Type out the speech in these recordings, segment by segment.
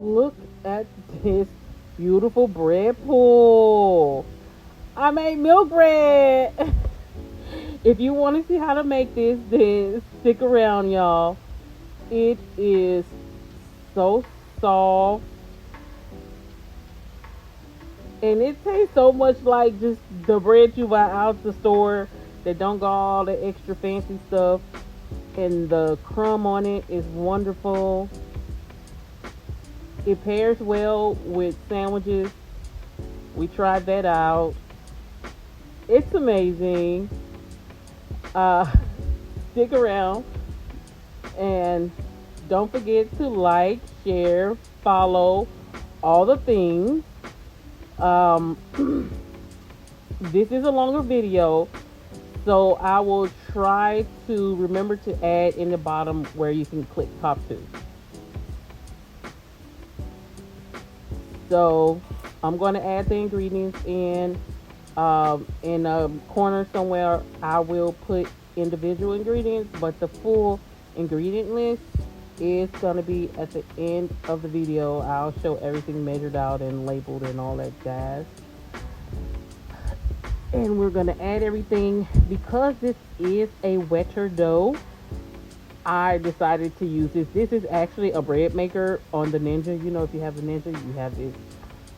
Look at this beautiful bread pull. I made milk bread. If you want to see how to make this, then stick around, y'all. It is so soft and it tastes so much like just the bread you buy out the store that don't got all the extra fancy stuff. And the crumb on it is wonderful. It pairs well with sandwiches. We tried that out. It's amazing. Uh, Stick around and don't forget to like, share, follow, all the things. Um, this is a longer video, so I will try to remember to add in the bottom where you can click top to. So I'm going to add the ingredients in a corner somewhere. I will put individual ingredients, but the full ingredient list is going to be at the end of the video. I'll show everything measured out and labeled and all that jazz. And we're going to add everything. Because this is a wetter dough, I decided to use this. This is actually a bread maker on the Ninja. You know, if you have the Ninja, you have this.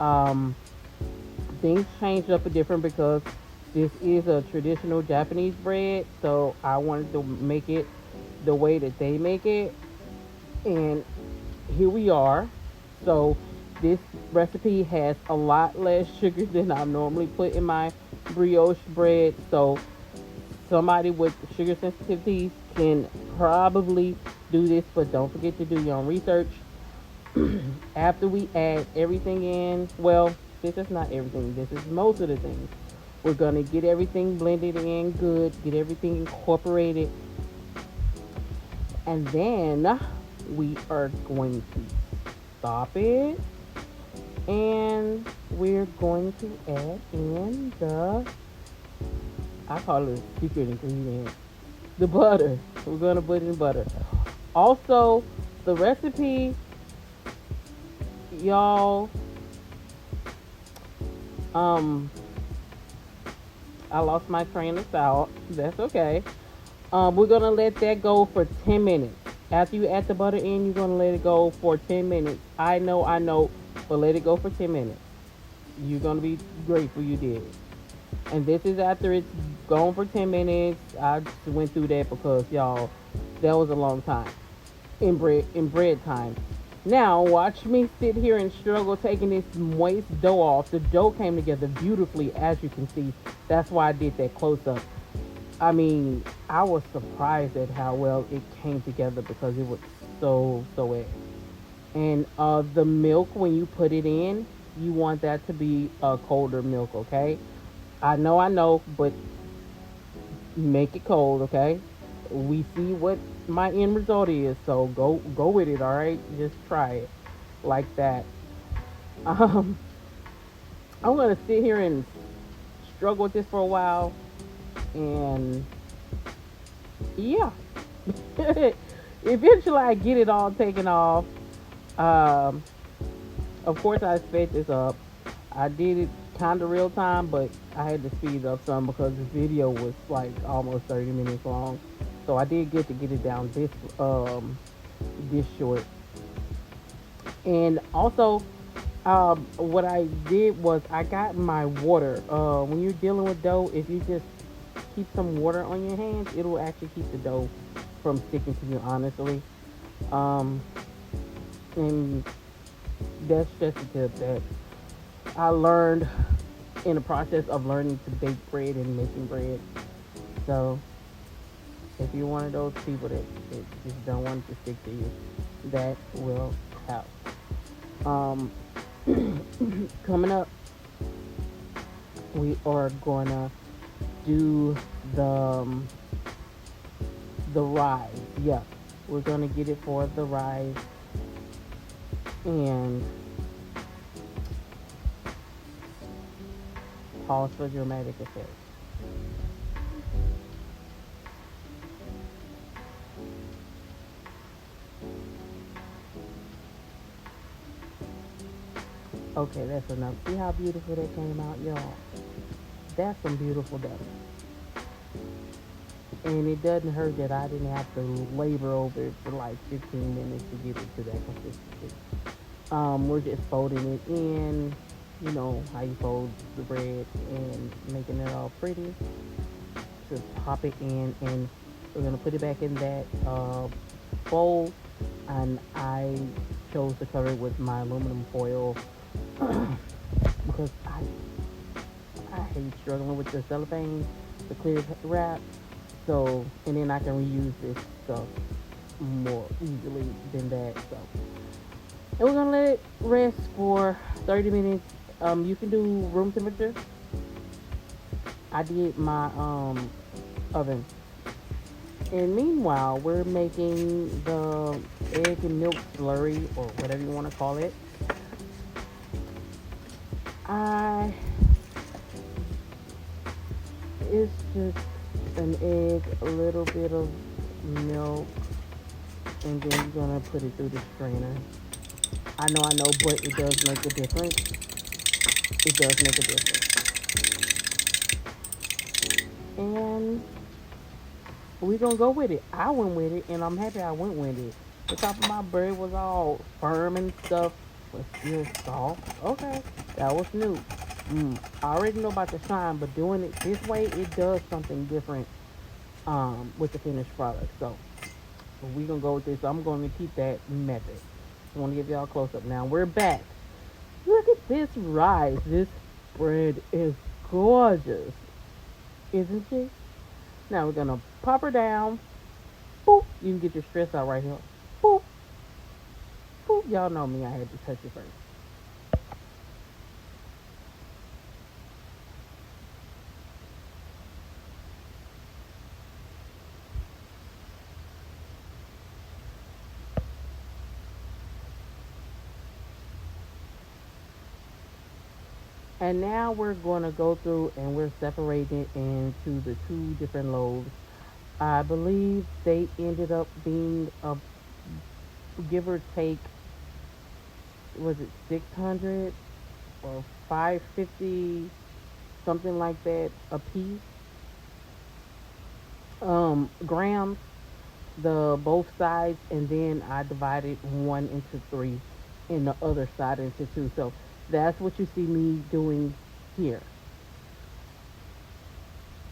Um, Things changed up a different because this is a traditional Japanese bread. So I wanted to make it the way that they make it. And here we are. So this recipe has a lot less sugar than I normally put in my brioche bread. So somebody with sugar sensitivities can probably do this, but don't forget to do your own research. After we add everything in, well, this is not everything, this is most of the things. We're going to get everything blended in good, get everything incorporated, and then we are going to stop it, and we're going to add in I call it a secret ingredient, the butter. We're going to put in butter. Also, the recipe, y'all, I lost my train of thought. That's okay. We're gonna let that go for 10 minutes. After you add the butter in, you're gonna let it go for 10 minutes. I know, but let it go for 10 minutes. You're gonna be grateful you did. And this is after it's gone for 10 minutes. I just went through that because y'all, that was a long time in bread time. Now watch me sit here and struggle taking this moist dough off. The dough came together beautifully, as you can see. That's why I did that close up. I mean, I was surprised at how well it came together because it was so wet. And the milk, when you put it in, you want that to be a colder milk, okay? I know, but make it cold, okay? We see what my end result is, so go with it, all right? Just try it like that. Um, I'm gonna sit here and struggle with this for a while, and yeah, eventually I get it all taken off. Um, of course I sped this up. I did it kind of real time, but I had to speed it up some because this video was like almost 30 minutes long. So I did get it down this short. And also, what I did was I got my water. When you're dealing with dough, if you just keep some water on your hands, it'll actually keep the dough from sticking to you, honestly. Um, and that's just a tip that I learned in the process of learning to bake bread and making bread. So if you're one of those people that just don't want it to stick to you, that will help. Um, Coming up, we are gonna do the rise. Yeah, we're gonna get it for the rise, and pause for dramatic effect. Okay, that's enough. See how beautiful that came out, y'all? That's some beautiful dough. And it doesn't hurt that I didn't have to labor over it for like 15 minutes to get it to that consistency. We're just folding it in, you know, how you fold the bread and making it all pretty. Just pop it in and we're gonna put it back in that bowl. And I chose to cover it with my aluminum foil because I hate struggling with the cellophane, the clear wrap. So, and then I can reuse this stuff more easily than that. So, and we're gonna let it rest for 30 minutes. You can do room temperature. I did my oven. And meanwhile, we're making the egg and milk slurry or whatever you want to call it. I It's just an egg, a little bit of milk, and then you're gonna put it through the strainer. I know, but it does make a difference. It does make a difference. And we're gonna go with it. I went with it, and I'm happy I went with it. The top of my bread was all firm and stuff, but still soft. Okay, that was new. I already know about the shine, but doing it this way, it does something different with the finished product. So we're gonna go with this. I'm gonna keep that method. I want to give y'all a close up now. We're back. Look at this rice. This bread is gorgeous, isn't she? Now we're gonna pop her down. Boop. You can get your stress out right here. Boop. Boop. Y'all know me. I had to touch it first. And now we're going to go through and we're separating it into the two different loaves. I believe they ended up being a give or take, was it 600 or 550, something like that, a piece, grams, the both sides, and then I divided one into three and the other side into two. So that's what you see me doing here.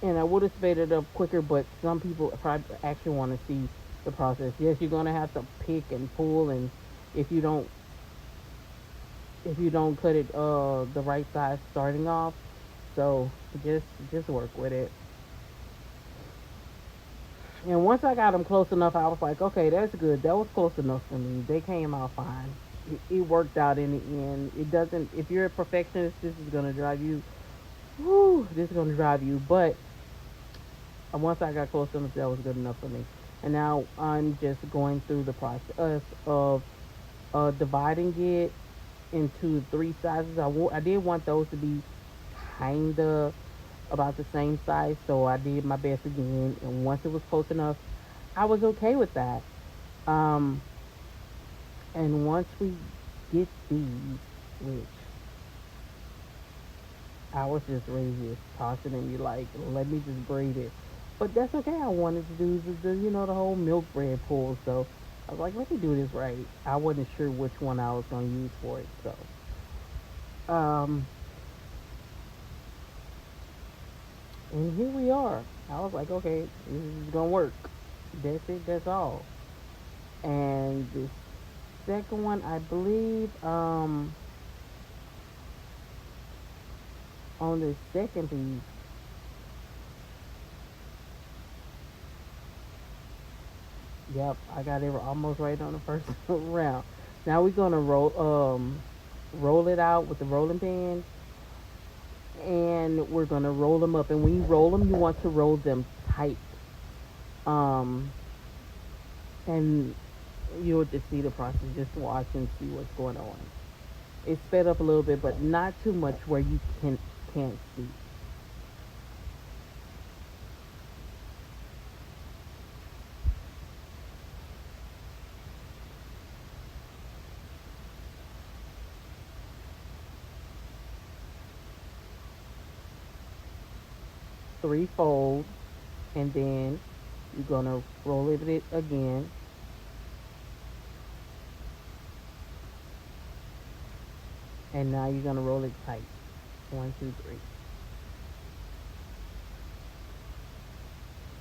And I would have sped it up quicker, but some people probably actually want to see the process. Yes, you're gonna have to pick and pull, and if you don't if you don't cut it the right size starting off, so just work with it. And once I got them close enough, I was like, okay, that's good. That was close enough for me. They came out fine. It worked out in the end. It doesn't. If you're a perfectionist, this is gonna drive you. Whoo, this is gonna drive you. But once I got close enough, that was good enough for me. And now I'm just going through the process of dividing it into three sizes. I did want those to be kinda about the same size, so I did my best again. And once it was close enough, I was okay with that. Um, and once we get these, which I was just ready to just toss it and be like, let me just braid it. But that's okay. I wanted to do the whole milk bread pull. So I was like, let me do this right. I wasn't sure which one I was going to use for it. So, and here we are. I was like, okay, this is going to work. That's it. That's all. And the second one, I believe, on the second piece, yep, I got it almost right on the first round. Now we're gonna roll it out with the rolling pin, and we're gonna roll them up. And when you roll them, you want to roll them tight. Um, and you'll just see the process. Just watch and see what's going on. It's sped up a little bit, but not too much where you can't see. three folds, and then you're gonna roll it again, and now you're gonna roll it tight. One, two, three,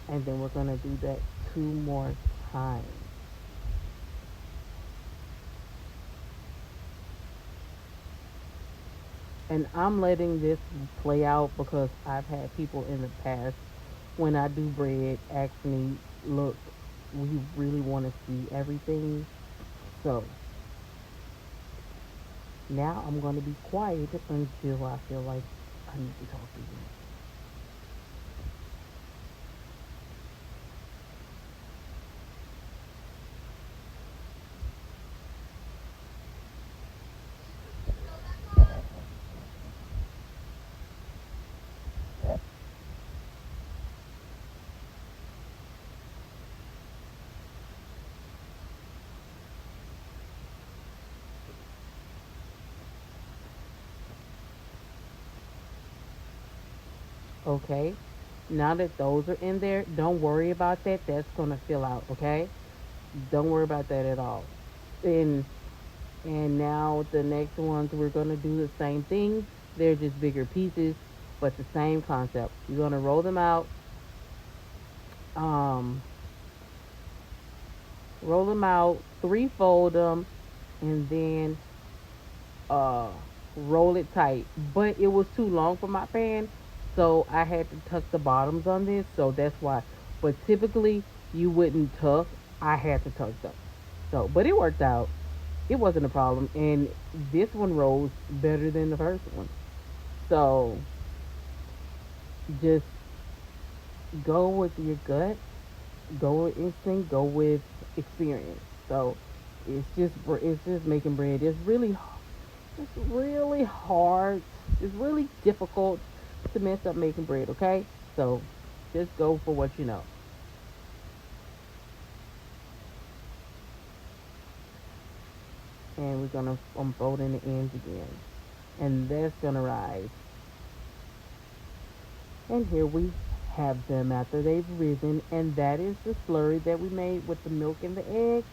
and then we're gonna do that two more times. And I'm letting this play out because I've had people in the past when I do bread ask me, look, we really want to see everything. So now I'm going to be quiet until I feel like I need to talk to you. Okay? Now that those are in there, don't worry about that. That's going to fill out, okay? Don't worry about that at all. And now the next ones we're going to do the same thing. They're just bigger pieces, but the same concept. You're going to roll them out. Um, roll them out, three-fold them, and then uh, roll it tight. But it was too long for my pan, so I had to tuck the bottoms on this. So that's why. But typically you wouldn't tuck. I had to tuck them. So, but it worked out. It wasn't a problem, and this one rolls better than the first one. So just go with your gut, go with instinct, go with experience. So it's just making bread. It's really hard. It's really difficult to mess up making bread. Okay, so just go for what you know. And we're gonna unfold in the ends again, and that's gonna rise. And here we have them after they've risen, and that is the slurry that we made with the milk and the egg.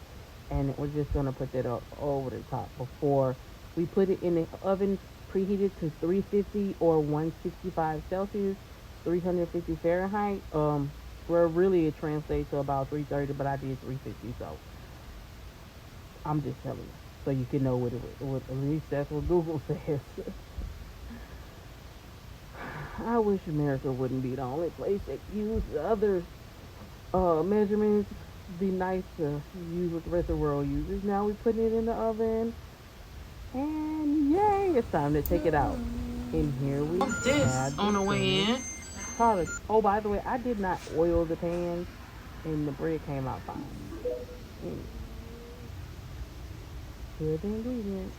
And we're just gonna put that up over the top before we put it in the oven preheated to 350 or 165 Celsius, 350 Fahrenheit. Where really it translates to about 330, but I did 350, so I'm just telling you so you can know what at least that's what Google says. I wish America wouldn't be the only place that uses other measurements. Be nice to use what the rest of the world uses. Now we putting it in the oven, and yay! It's time to take it out. And here we This have on the the way finished in. product. Oh, by the way, I did not oil the pans, and the bread came out fine. Mm, good ingredient.